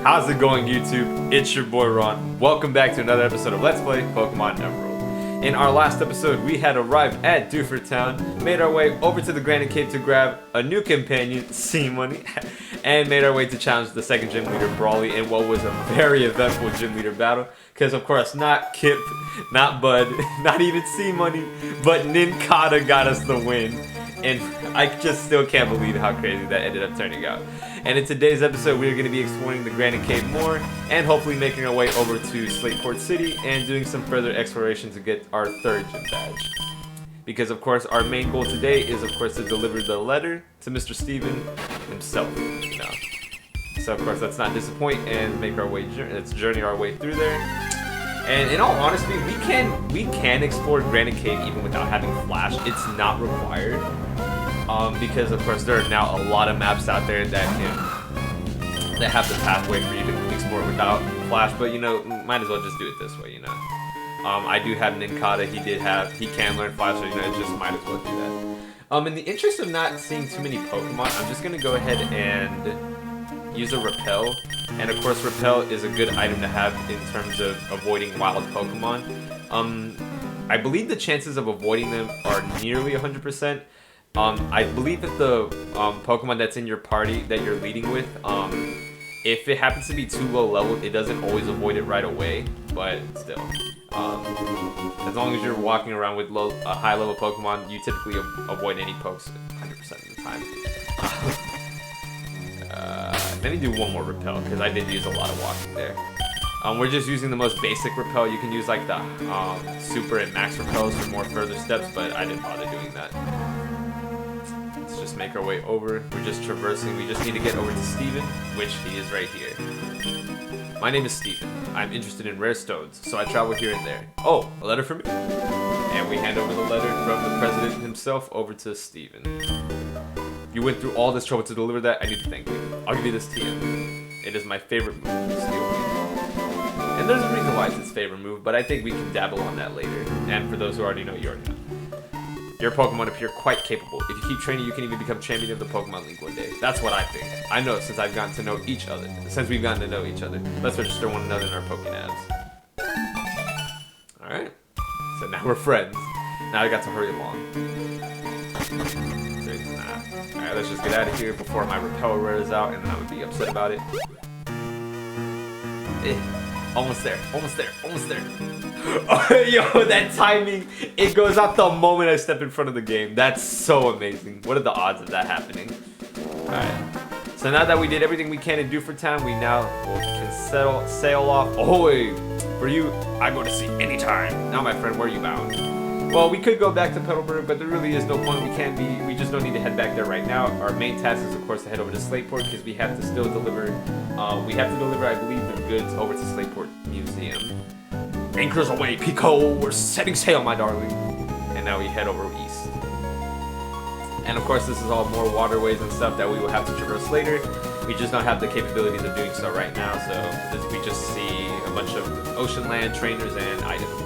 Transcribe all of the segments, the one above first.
How's it going, YouTube? It's your boy Ron. Welcome back to another episode of Let's Play Pokemon Emerald. In our last episode, we had arrived at Dewford Town, made our way over to the Granite Cave to grab a new companion, Sea Money, and made our way to challenge the second gym leader, Brawly, in what was a very eventful gym leader battle. Because, of course, not Kip, not Bud, not even Sea Money, but Ninkata got us the win. And I just still can't believe how crazy that ended up turning out. And in today's episode, we are going to be exploring the Granite Cave more, and hopefully making our way over to Slateport City and doing some further exploration to get our third gym badge. Because of course, our main goal today is of course to deliver the letter to Mr. Steven himself. You know. So of course, let's not disappoint and make our way. Let's journey our way through there. And in all honesty, we can explore Granite Cave even without having Flash. It's not required. Because of course there are now a lot of maps out there that have the pathway for you to explore without Flash, but you know, might as well just do it this way, you know. I do have Ninkata, he can learn Flash, so you know, just might as well do that. In the interest of not seeing too many Pokemon, I'm just gonna go ahead and use a Repel. And of course Repel is a good item to have in terms of avoiding wild Pokemon. I believe the chances of avoiding them are nearly 100%. I believe that the Pokemon that's in your party that you're leading with, if it happens to be too low level, it doesn't always avoid it right away, but still. As long as you're walking around with a high level Pokemon, you typically avoid any pokes 100% of the time. Let me do one more Repel, because I did use a lot of walking there. We're just using the most basic Repel. You can use like the Super and Max Repels for more further steps, but I didn't bother doing that. Just make our way over. We're just traversing. We just need to get over to Steven, which he is right here. My name is Steven. I'm interested in rare stones, so I travel here and there. Oh, a letter from me? And we hand over the letter from the president himself over to Steven. You went through all this trouble to deliver that. I need to thank you. I'll give you this TM. It is my favorite move, Steel Wing. And there's a reason why it's his favorite move, but I think we can dabble on that later. And for those who already know, you already know. Your Pokemon appear quite capable. If you keep training, you can even become champion of the Pokemon League one day. That's what I think. I know since we've gotten to know each other. Let's register one another in our Pokénavs. Alright. So now we're friends. Now I got to hurry along. Alright, let's just get out of here before my Repel wears out, and then I would be upset about it. Almost there. Oh, yo, that timing, it goes out the moment I step in front of the game. That's so amazing. What are the odds of that happening? Alright. So now that we did everything we can in Dewford Town, we now can sail off. Ahoy! For you, I go to sea anytime. Now, my friend, where are you bound? Well, we could go back to Petalburg, but there really is no point. We just don't need to head back there right now. Our main task is, of course, to head over to Slateport, because we have to still deliver, I believe, the goods over to Slateport Museum. Anchors away, Pico! We're setting sail, my darling! And now we head over east. And of course, this is all more waterways and stuff that we will have to traverse later. We just don't have the capabilities of doing so right now, so we just see a bunch of ocean land, trainers, and items.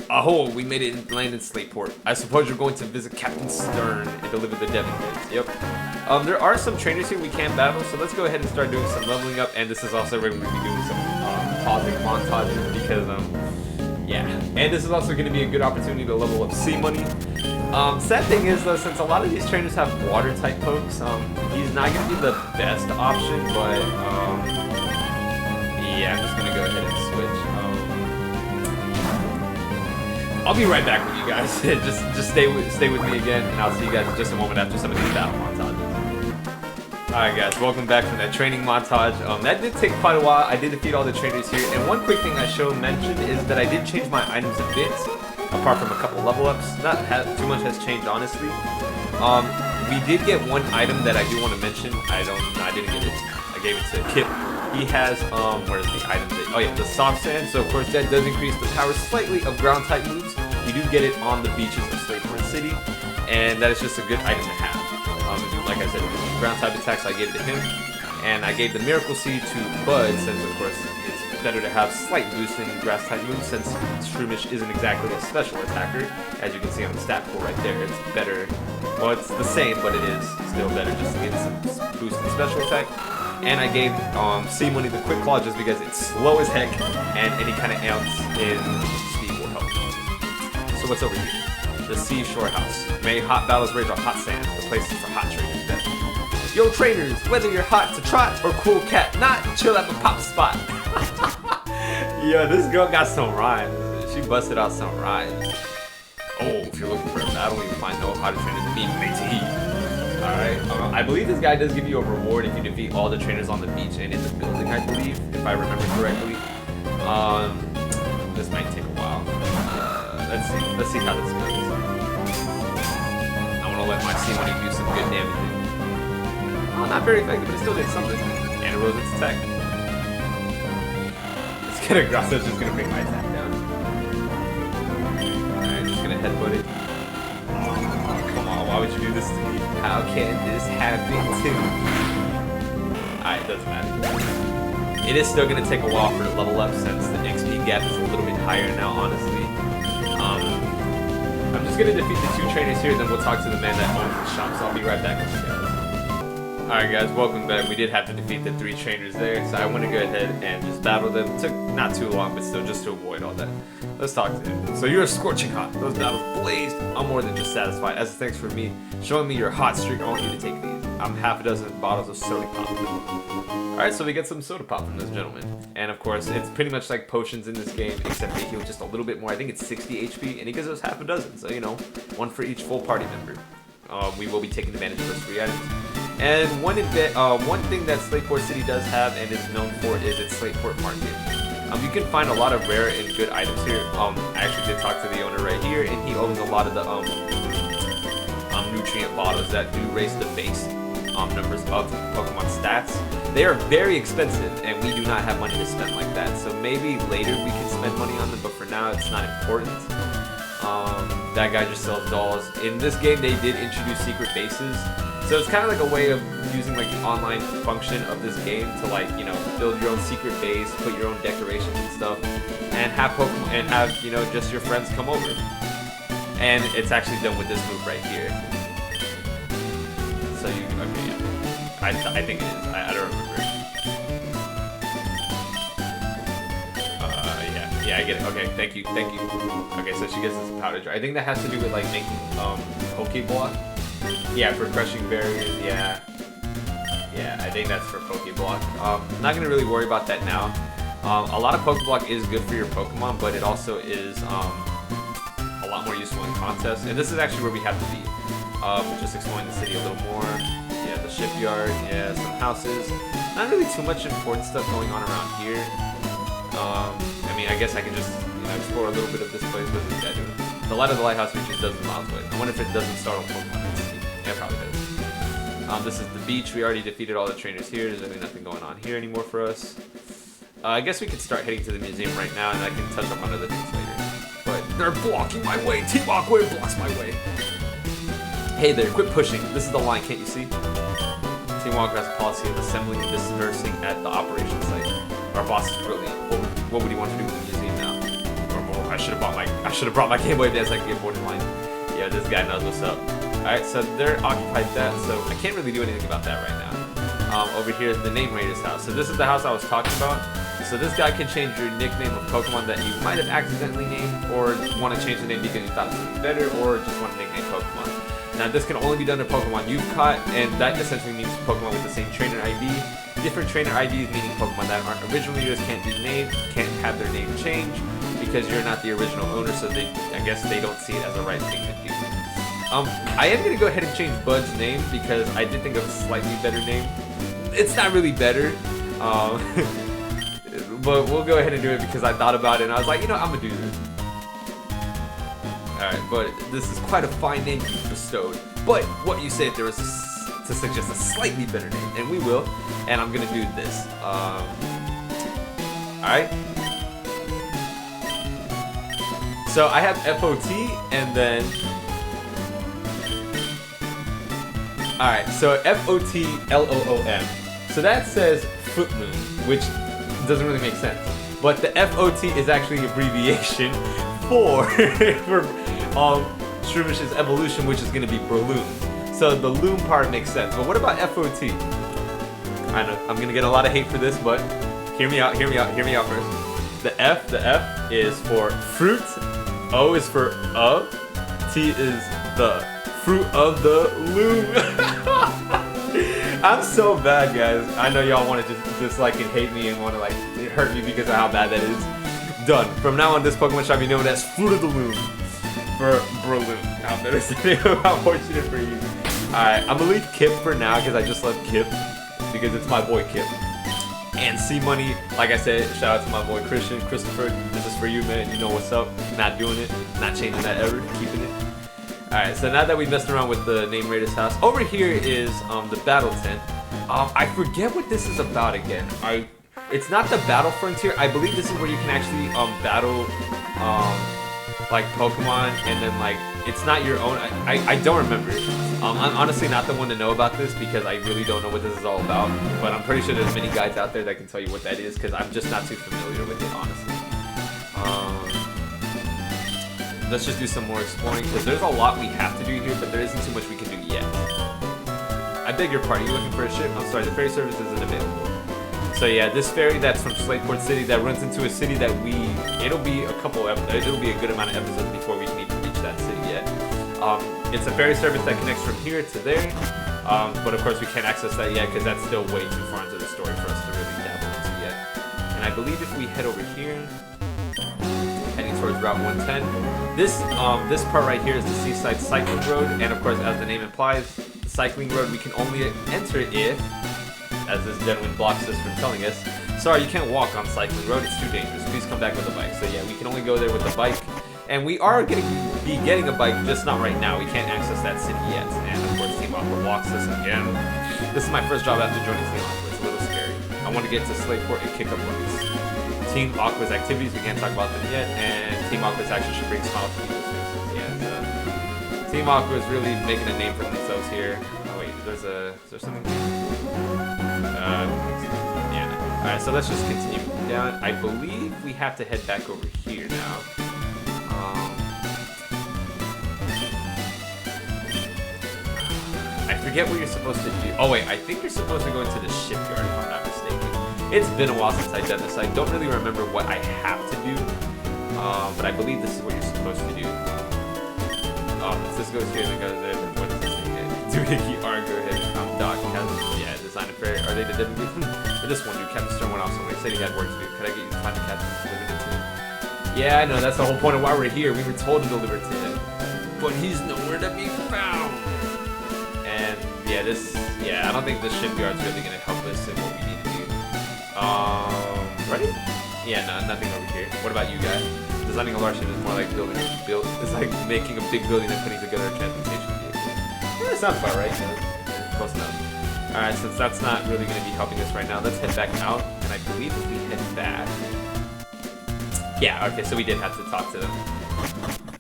Aho, we made it and landed in Slateport. I suppose you're going to visit Captain Stern and deliver the Devon Goods. Yep. There are some trainers here we can battle, so let's go ahead and start doing some leveling up. And this is also where we're going to be doing some pausing montages because, yeah. And this is also going to be a good opportunity to level up Sea Money. Sad thing is, though, since a lot of these trainers have water-type pokes, he's not going to be the best option, but, yeah, I'm just going to go ahead and switch. I'll be right back with you guys. just stay with me again, and I'll see you guys in just a moment after some of these battle montages. Alright guys, welcome back from that training montage. That did take quite a while. I did defeat all the trainers here, and one quick thing I should mention is that I did change my items a bit, apart from a couple level ups. Not too much has changed, honestly. We did get one item that I do want to mention. I didn't get it. I gave it to Kip. He has, where's the item? Oh yeah, the soft sand. So of course that does increase the power slightly of ground type moves. You do get it on the beaches of Slateport City, and that is just a good item to have. Like I said, ground type attacks, I gave it to him, and I gave the Miracle Seed to Bud, since of course it's better to have slight boost in grass type moves, since Shroomish isn't exactly a special attacker. As you can see on the stat pool right there, it's better. Well, it's the same, but it is still better just to get some boost in special attack. And I gave Sea Money the Quick Claw just because it's slow as heck, and any kind of ounce in speed will help. So what's over here? The Seashore House. May hot battles rage on hot sand. The place for hot trainers. Yo trainers, whether you're hot to trot or cool cat, not chill at the pop spot. Yo, this girl got some rhymes. She busted out some rhymes. Oh, if you're looking for a battle, you find no hotter trainers than me, matey. Alright, I believe this guy does give you a reward if you defeat all the trainers on the beach and in the building, I believe, if I remember correctly. This might take a while. Let's see how this goes. I want to let my Sea Money do some good damage. Oh, not very effective, but it still did something. And it rose its attack. It's gonna Grasso's just gonna bring my attack down. Alright, just gonna headbutt it. Oh, come on, why would you do this to me? How can this happen to me? Alright, it doesn't matter. It is still gonna take a while for it to level up since the XP gap is a little bit higher now, honestly. I'm just gonna defeat the 2 trainers here, then we'll talk to the man that owns the shop, so I'll be right back with you guys. Alright guys, welcome back. We did have to defeat the 3 trainers there, so I want to go ahead and just battle them. It took not too long, but still just to avoid all that. Let's talk to him. So you're scorching hot. Those battles blazed. I'm more than just satisfied. As a thanks for me showing me your hot streak, I want you to take these. I'm half a dozen bottles of soda pop. Alright, so we get some soda pop from this gentleman. And of course, it's pretty much like potions in this game, except they heal just a little bit more. I think it's 60 HP, and he gives us half a dozen. So, you know, 1 for each full party member. We will be taking advantage of those 3 items. And one thing that Slateport City does have and is known for is its Slateport Market. You can find a lot of rare and good items here. I actually did talk to the owner right here, and he owns a lot of the nutrient bottles that do raise the base numbers of Pokemon stats. They are very expensive, and we do not have money to spend like that. So maybe later we can spend money on them, but for now it's not important. That guy just sells dolls. In this game, they did introduce secret bases. So it's kind of like a way of using like the online function of this game to, like, you know, build your own secret base, put your own decorations and stuff, and have Pokemon and have, you know, just your friends come over. And it's actually done with this move right here. So you, okay, yeah. I think it is. I don't remember. Yeah, I get it. Okay, thank you. Okay, so she gets this powder jar. I think that has to do with like making Pokeblock. Yeah, for crushing barriers. Yeah, I think that's for Pokeblock. Not gonna really worry about that now. A lot of Pokeblock is good for your Pokemon, but it also is a lot more useful in contests. And this is actually where we have to be. Just exploring the city a little more. Yeah, the Shipyard. Yeah, some houses. Not really too much important stuff going on around here. I mean, I guess I can just, you know, explore a little bit of this place. What is this guy doing? The light of the lighthouse reaches dozens miles away. I wonder if it doesn't start on Pokemon. Yeah, it probably does. This is the beach. We already defeated all the trainers here. There's really nothing going on here anymore for us. I guess we could start heading to the museum right now, and I can touch up on other things later. But they're blocking my way. Team Aqua blocks my way. Hey there, quit pushing. This is the line, can't you see? Team Aqua has a policy of assembling and dispersing at the operation site. Our boss is brilliant. What would he want to do with the museum now? Or, I should have brought my Game Boy Advance like a borderline. Yeah, this guy knows what's up. Alright, so they're occupied that, so I can't really do anything about that right now. Over here is the Name Raider's house. So this is the house I was talking about. So this guy can change your nickname of Pokemon that you might have accidentally named, or want to change the name because you thought it was better, or just want to nickname Pokemon. Now this can only be done to Pokemon you've caught, and that essentially means Pokemon with the same trainer ID. Different trainer IDs, meaning Pokemon that aren't original yours, can't be named, can't have their name changed, because you're not the original owner, so I guess they don't see it as a right thing to do. I am going to go ahead and change Bud's name, because I did think of a slightly better name. It's not really better, but we'll go ahead and do it because I thought about it, and I was like, you know, I'm going to do this. Alright, but this is quite a fine name you've bestowed. But what you say if there was to suggest a slightly better name, and we will, and I'm gonna do this. Alright. So I have FOT, and then alright, so FOTLOOM. So that says Foot Moon, which doesn't really make sense. But the FOT is actually an abbreviation for Shroomis's evolution, which is going to be Breloom. So the loom part makes sense. But what about FOT? I know, I'm gonna get a lot of hate for this, but hear me out first. The F is for fruit, O is for of, T is the fruit of the loom. I'm so bad, guys. I know y'all want to just dislike and hate me and want to like hurt me because of how bad that is. Done. From now on, this Pokemon shall be known as Fruit of the Loom for Breloom. How fortunate for you. Alright, I'm gonna leave Kip for now because I just love Kip because it's my boy Kip. And C-Money, like I said, shout out to my boy Christopher. This is for you, man. You know what's up. Not doing it. Not changing that ever. Keeping it. Alright, so now that we messed around with the Name Raiders house, over here is the battle tent. I forget what this is about again. It's not the battle frontier. I believe this is where you can actually battle like Pokemon, and then like it's not your own. I don't remember. I'm honestly not the one to know about this because I really don't know what this is all about. But I'm pretty sure there's many guides out there that can tell you what that is because I'm just not too familiar with it, honestly. Let's just do some more exploring because there's a lot we have to do here, but there isn't too much we can do yet. I beg your pardon. You looking for a ship? I'm sorry, the ferry service isn't available. So yeah, this ferry that's from Slateport City that runs into a city that it'll be a good amount of episodes before we can even reach that city yet. It's a ferry service that connects from here to there, but of course we can't access that yet because that's still way too far into the story for us to really dabble into yet. And I believe if we head over here, heading towards Route 110, this part right here is the Seaside Cycling Road, and of course, as the name implies, the cycling road we can only enter if, as this gentleman blocks us from telling us, sorry, you can't walk on cycling road, it's too dangerous, please come back with a bike. So yeah, we can only go there with a bike, and we are going to be getting a bike, just not right now. We can't access that city yet, and of course Team Aqua blocks us again. This is my first job after joining Team Aqua, it's a little scary. I want to get to Slateport and kick up runs. Team Aqua's activities, we can't talk about them yet, and Team Aqua's actions should bring smiles to people's faces. Yeah, so Team Aqua is really making a name for themselves here. Oh wait, is there something here? Yeah, no. Alright, so let's just continue down. I believe we have to head back over here now. I forget what you're supposed to do. Oh wait, I think you're supposed to go into the Shipyard if I'm not mistaken. It's been a while since I've done this. I don't really remember what I have to do, but I believe this is what you're supposed to do. If this goes here and it goes there, then what does this thing get? Doohickey, go ahead. Doc has, design a ferry. Are they the Devon Goods? I just wondered, Captain Stern went off somewhere. He said he had work to do. Could I get you to find the captain to deliver it to him? Yeah, I know, that's the whole point of why we're here. We were told to deliver it to him. But he's nowhere to be found. And yeah, I don't think the shipyard's really gonna help us in what we need to do. Ready? Yeah, no, nothing over here. What about you guys? Designing a large ship is more like it's like making a big building and putting together a transportation vehicle. Yeah, that sounds about right. Close enough. Alright, since that's not really going to be helping us right now, let's head back out. And I believe if we head back... Yeah, okay, so we did have to talk to them.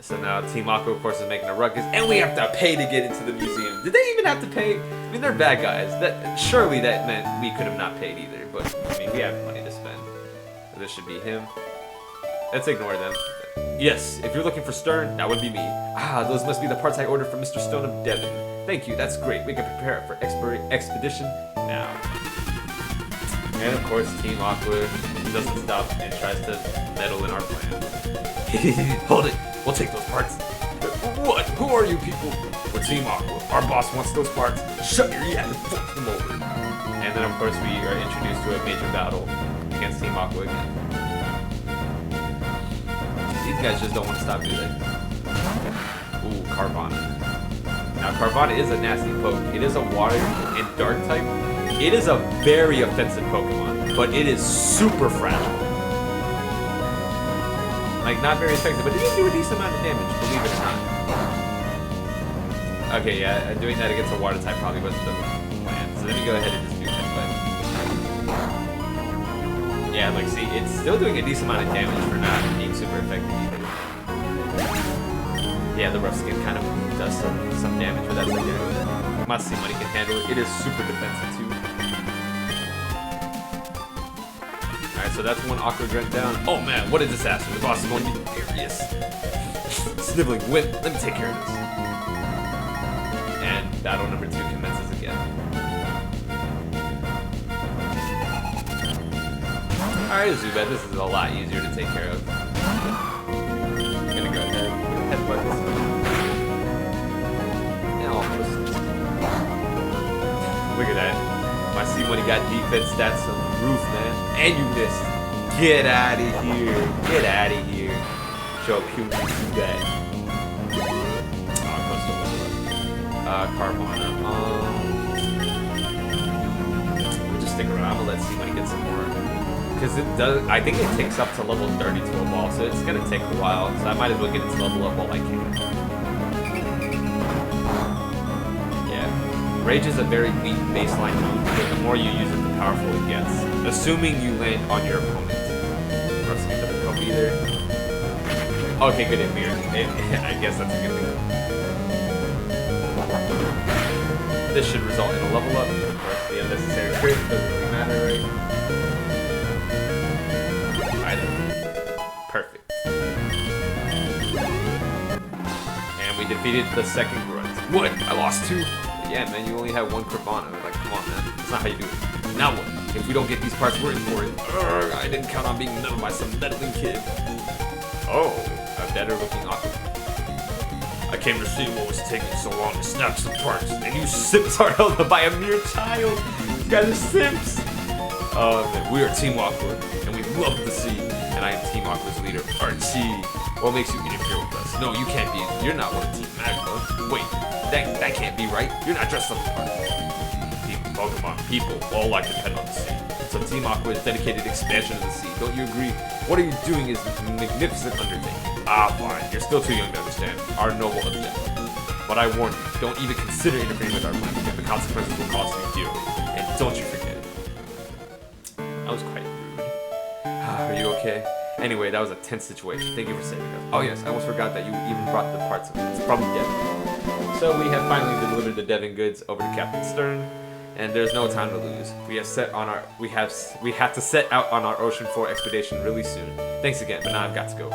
So now Team Aqua, of course, is making a ruckus. And we have to pay to get into the museum. Did they even have to pay? I mean, they're bad guys. Surely that meant we could have not paid either. But, I mean, we have money to spend. So this should be him. Let's ignore them. Yes, if you're looking for Stern, that would be me. Ah, those must be the parts I ordered from Mr. Stone of Devon. Thank you, that's great. We can prepare for expedition now. And of course, Team Aqua doesn't stop and tries to meddle in our plan. Hold it, we'll take those parts. What? Who are you people? We're Team Aqua. Our boss wants those parts. Shut your yap and flip them over. And then of course we are introduced to a major battle against Team Aqua again. These guys just don't want to stop, do they? Ooh, Carvana. Now, Carvana is a nasty poke. It is a water and dark type. It is a very offensive Pokemon, but it is super fragile. Like, not very effective, but it can do a decent amount of damage, believe it or not. Okay, yeah, doing that against a water type probably wasn't the plan. So let me go ahead and just do that. But yeah, like, see, it's still doing a decent amount of damage for not being super effective either. Yeah, the rough skin kind of does some damage, but that's okay. My C-Money can handle it. It is super defensive too. Alright, so that's one Aqua Grunt down. Oh man, what a disaster. The boss is going to be furious. Sniveling, win. Let me take care of this. And battle number 2 commences again. Alright, Zubat, this is a lot easier to take care of. I'm gonna go ahead and headbutt this. Yeah, almost. Look at that. I see when he got defense stats on the roof, man. And you missed. Get out of here. Get out of here. Show Q do that. Oh, close to Carvana. We'll just stick around and let's see when he gets some more. Because it does, I think it takes up to level 32 a ball, so it's gonna take a while. So I might as well get its level up while I can. Yeah, Rage is a very weak baseline move, but the more you use it, the powerful it gets. Assuming you land on your opponent. Rusty doesn't help either. Okay, good, it mirrored. I guess that's a good thing. This should result in a level up. Of course, the unnecessary crit doesn't really matter, right? Perfect. And we defeated the second grunt. What? I lost 2? Yeah, man, you only have 1 Carvana. Like, come on, man. That's not how you do it. Now what? If we don't get these parts, we're in for it. I didn't count on being meddled by some meddling kid. Oh, a better looking Aqua. I came to see what was taking so long to snatch the parts, and you simps are held up by a mere child. You guys are simps. Man, we are Team Aqua, and we love the sea. And I am Team Aqua's leader, Archie. What makes you interfere with us? No, you can't be. You're not one of Team Aqua. Wait, that can't be right. You're not dressed up the part. People, Pokemon, people, all like to depend on the sea. So Team Aqua is dedicated to expansion of the sea. Don't you agree? What are you doing is a magnificent undertaking. Ah, fine. You're still too young to understand our noble objective. But I warn you, don't even consider interfering with our plan. The consequences will cost you dearly. And don't you forget it. That was quite rude. Are you okay? Anyway, that was a tense situation. Thank you for saving us. Oh yes, I almost forgot that you even brought the parts of it. It's probably Devon. So we have finally delivered the Devon Goods over to Captain Stern, and there's no time to lose. We have to set out on our Ocean 4 expedition really soon. Thanks again, but now I've got to go.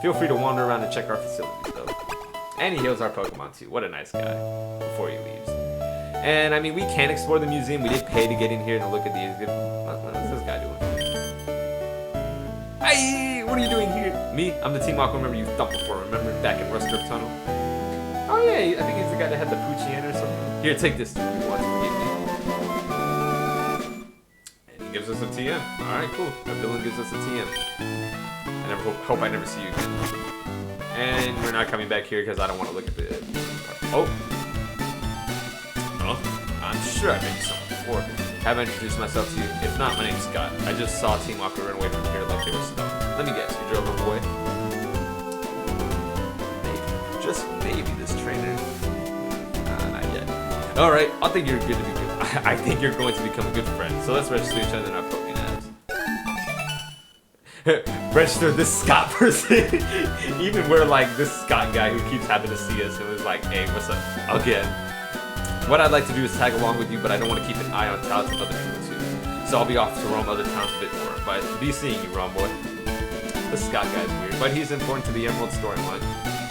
Feel free to wander around and check our facilities though. And he heals our Pokemon too. What a nice guy. Before he leaves. And I mean, we can explore the museum. We did pay to get in here and look at the exhibit. What is this guy doing? Hey, what are you doing here? Me? I'm the Team Aqua member you thumped before, remember? Back in Rust Drift Tunnel. Oh yeah, I think he's the guy that had the Poochie or something. Here, take this too if you want to forgive me. And he gives us a TM. Alright, cool. Our villain gives us a TM. I hope I never see you again. And we're not coming back here because I don't want to look at the... Oh! Huh? I'm sure I made you something before. Have I introduced myself to you? If not, my name's Scott. I just saw Team Aqua run away from here like they were stuck. Let me guess, you drove them away? Maybe. Just maybe this trainer. Not yet. Alright, I think you're good to be good. I think you're going to become a good friend. So let's register each other in our Pokemon apps. Register this Scott person. Even we're like this Scott guy who keeps having to see us and was like, hey, what's up? Again. What I'd like to do is tag along with you, but I don't want to keep an eye on towns of other people too. So I'll be off to roam other towns a bit more. But be seeing you, Ron boy. This Scott guy's weird, but he's important to the Emerald storyline.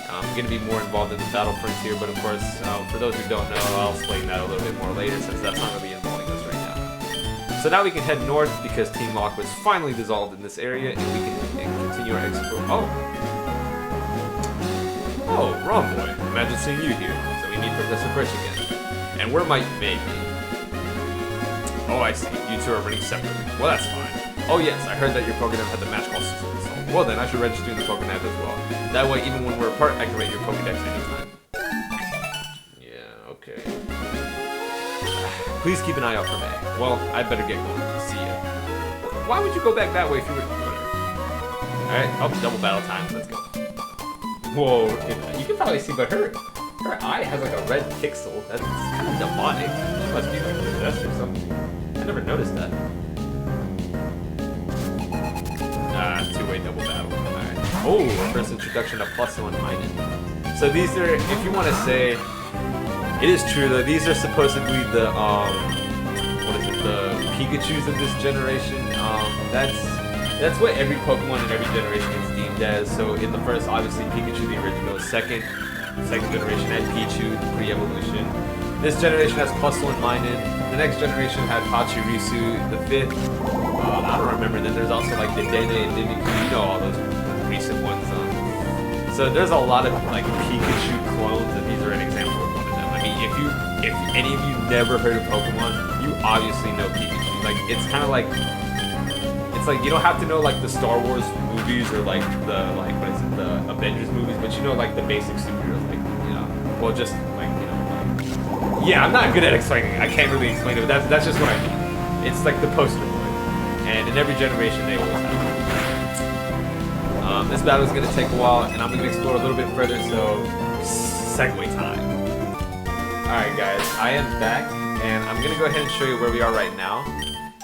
I'm going to be more involved in the battle frontier, but of course, for those who don't know, I'll explain that a little bit more later since that's not really involving us right now. So now we can head north because Team Aqua is finally dissolved in this area, and we can continue our exploration. Oh, Ron boy. Imagine seeing you here. So we meet Professor Fresh again. And where might you be? Oh, I see. You two are running separately. Well, that's fine. Oh, yes. I heard that your Pokédex had the match call system installed. Well, then I should register in the Pokédex as well. That way, even when we're apart, I can rate your Pokédex anytime. Yeah, okay. Please keep an eye out for me. Well, I'd better get going. See ya. Why would you go back that way if you were... Alright, double battle time. Let's go. Whoa, you can probably see, but her eye has like a red pixel. That's kind of demonic. She must be like possessed or something. I never noticed that. Two-way double battle. Alright. Oh, first introduction of Plusle and Minun. So these are, if you want to say, it is true though, these are supposedly the, the Pikachus of this generation. That's what every Pokemon in every generation is deemed as. So in the first, obviously, Pikachu, the original. Second generation had Pichu, the pre-evolution. This generation has Plusle and Minun. The next generation had Pachirisu. The fifth, I don't remember. Then there's also like the Dede and Mimikyu, you know, all those recent ones. So there's a lot of like Pikachu clones, and these are an example of one of them. I mean, if any of you never heard of Pokemon, you obviously know Pikachu. Like it's kind of like, it's like you don't have to know like the Star Wars movies or like the the Avengers movies, but you know like the basic superheroes, like you know, well just like you know, like, yeah, I'm not good at explaining it. I can't really explain it, but that's just what I mean. It's like the poster boy, and in every generation they always have it. This battle is going to take a while, and I'm going to explore a little bit further, so segue time. Alright guys, I am back, and I'm going to go ahead and show you where we are right now.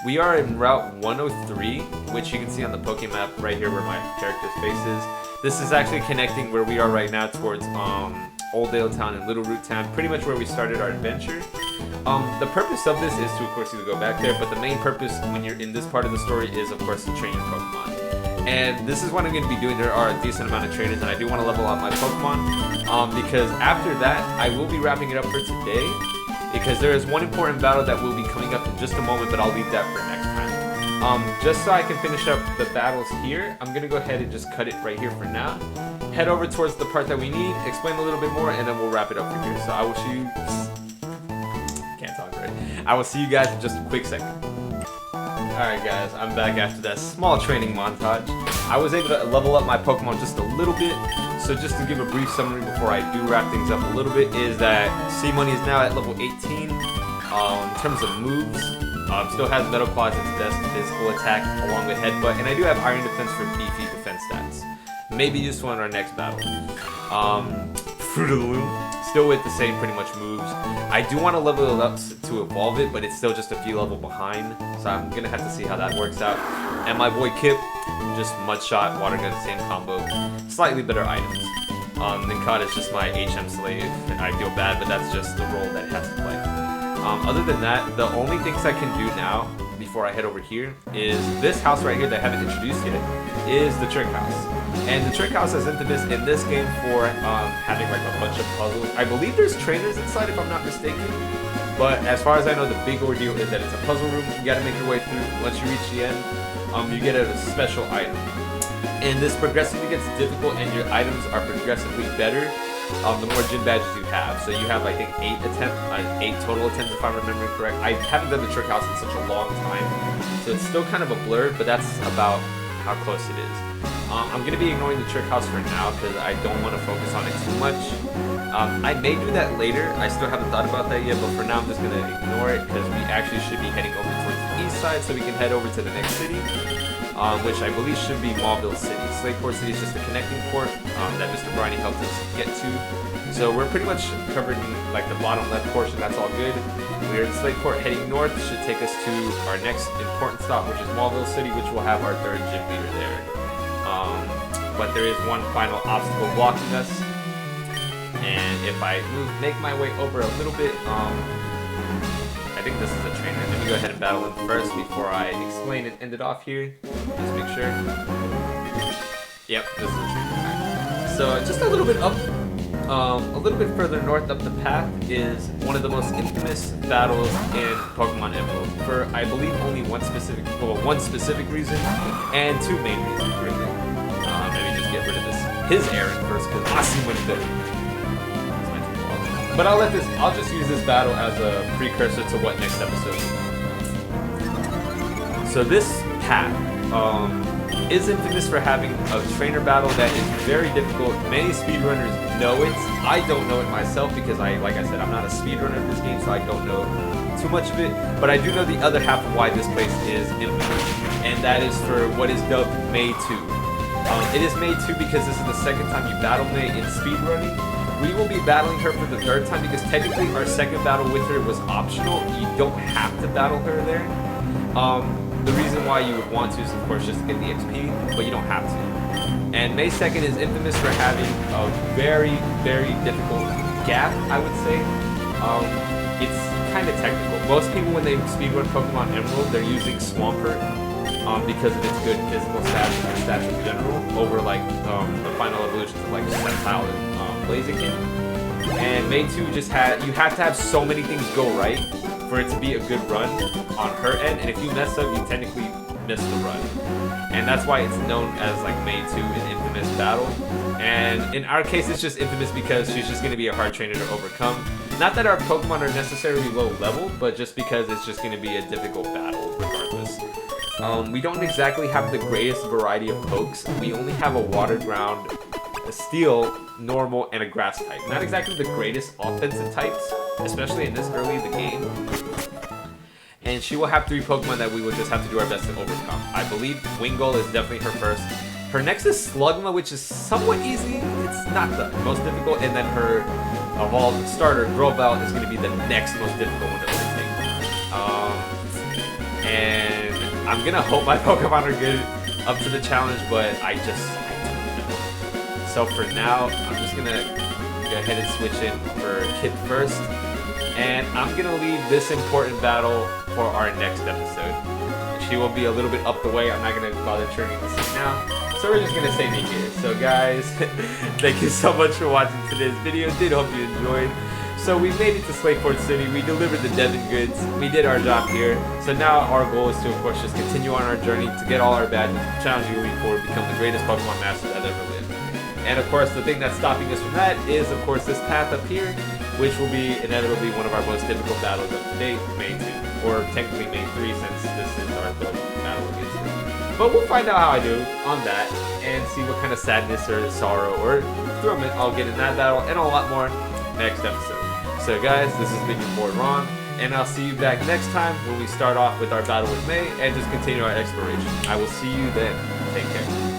We are in Route 103, which you can see on the Poké Map right here where my character's face is. This is actually connecting where we are right now towards Oldale Town and Little Root Town, pretty much where we started our adventure. The purpose of this is to, of course, either go back there, but the main purpose when you're in this part of the story is, of course, to train your Pokemon. And this is what I'm going to be doing. There are a decent amount of trainers, and I do want to level up my Pokemon, because after that, I will be wrapping it up for today, because there is one important battle that will be coming up in just a moment, but I'll leave that for next time. Just so I can finish up the battles here, I'm going to go ahead and just cut it right here for now. Head over towards the part that we need, explain a little bit more, and then we'll wrap it up for here. So I will see you... Can't talk right. I will see you guys in just a quick second. Alright guys, I'm back after that small training montage. I was able to level up my Pokemon just a little bit, so just to give a brief summary before I do wrap things up a little bit, is that C-Money is now at level 18. In terms of moves, still has Metal Claws as its best physical attack along with Headbutt, and I do have Iron Defense for beefy defense stats. Maybe useful in our next battle. Fruit of the Loom, still with the same pretty much moves. I do want to level it up to evolve it, but it's still just a few levels behind, so I'm gonna have to see how that works out. And my boy Kip, just Mud Shot, Water Gun, same combo, slightly better items. Ninkata is just my HM slave. I feel bad, but that's just the role that it has to play. Other than that, the only things I can do now before I head over here is this house right here that I haven't introduced yet is the Trick House. And the Trick House is infamous in this game for having like a bunch of puzzles. I believe there's trainers inside if I'm not mistaken. But as far as I know, the big ordeal is that it's a puzzle room. You gotta make your way through. Once you reach the end, you get a special item. And this progressively gets difficult, and your items are progressively better the more gym badges you have. So you have, I think, 8 total attempts if I'm remembering correct. I haven't done the Trick House in such a long time, so it's still kind of a blur, but that's about how close it is. I'm going to be ignoring the Trick House for now because I don't want to focus on it too much. I may do that later. I still haven't thought about that yet, but for now I'm just going to ignore it because we actually should be heading over towards the east side so we can head over to the next city, which I believe should be Mauville City. Slateport City is just a connecting port that Mr. Brawly helped us get to. So we're pretty much covered in like the bottom left portion. That's all good. We're in Slateport heading north. Should take us to our next important stop, which is Mauville City, which will have our third gym leader there. But there is one final obstacle blocking us, and if I make my way over a little bit, I think this is a trainer. Let me go ahead and battle him first before I explain and end it off here. Just make sure. Yep, this is a trainer. So just a little bit up, a little bit further north up the path is one of the most infamous battles in Pokemon Emerald for, I believe, only one specific reason and two main reasons really. Maybe just get rid of his errand first because I see what's there. But I'll just use this battle as a precursor to what next episode will be. So this path is infamous for having a trainer battle that is very difficult. Many speedrunners know it. I don't know it myself because like I said, I'm not a speedrunner in this game, so I don't know too much of it. But I do know the other half of why this place is infamous, and that is for what is dubbed May 2. It is May 2 because this is the second time you battle May in speedrunning. We will be battling her for the third time because technically our second battle with her was optional. You don't have to battle her there. The reason why you would want to is, of course, just to get the XP, but you don't have to. And May 2nd is infamous for having a very, very difficult gap, I would say. It's kind of technical. Most people, when they speedrun Pokemon Emerald, they're using Swampert because of its good physical stats and stats in general over like the final evolutions of like Sceptile and Blaziken. And May 2 just you have to have so many things go right for it to be a good run on her end, and if you mess up, you technically miss the run. And that's why it's known as like May 2 an infamous battle. And in our case, it's just infamous because she's just going to be a hard trainer to overcome. Not that our Pokemon are necessarily low level, but just because it's just going to be a difficult battle regardless. We don't exactly have the greatest variety of pokes. We only have a water ground, a steel, normal, and a grass type. Not exactly the greatest offensive types, especially in this early in the game. And she will have 3 Pokemon that we will just have to do our best to overcome. I believe Wingull is definitely her first. Her next is Slugma, which is somewhat easy. It's not the most difficult. And then her evolved starter, Grovyle, is going to be the next most difficult one to overtake. And I'm going to hope my Pokemon are good up to the challenge, but I don't know. So for now, I'm just going to go ahead and switch in for Kit first. And I'm going to leave this important battle for our next episode. She will be a little bit up the way. I'm not going to bother turning this in now. So we're just going to save it here. So guys, thank you so much for watching today's video. Did hope you enjoyed. So we made it to Slateport City. We delivered the Devon Goods. We did our job here. So now our goal is to, of course, just continue on our journey to get all our badges, challenge you forward, become the greatest Pokemon master that ever lived. And of course, the thing that's stopping us from that is, of course, this path up here, which will be inevitably one of our most difficult battles of the day, May 2, or technically May 3, since this is our 3rd battle against it. But we'll find out how I do on that, and see what kind of sadness or sorrow or fulfillment I'll get in that battle, and a lot more next episode. So guys, this has been your boy Ron, and I'll see you back next time when we start off with our battle with May, and just continue our exploration. I will see you then. Take care.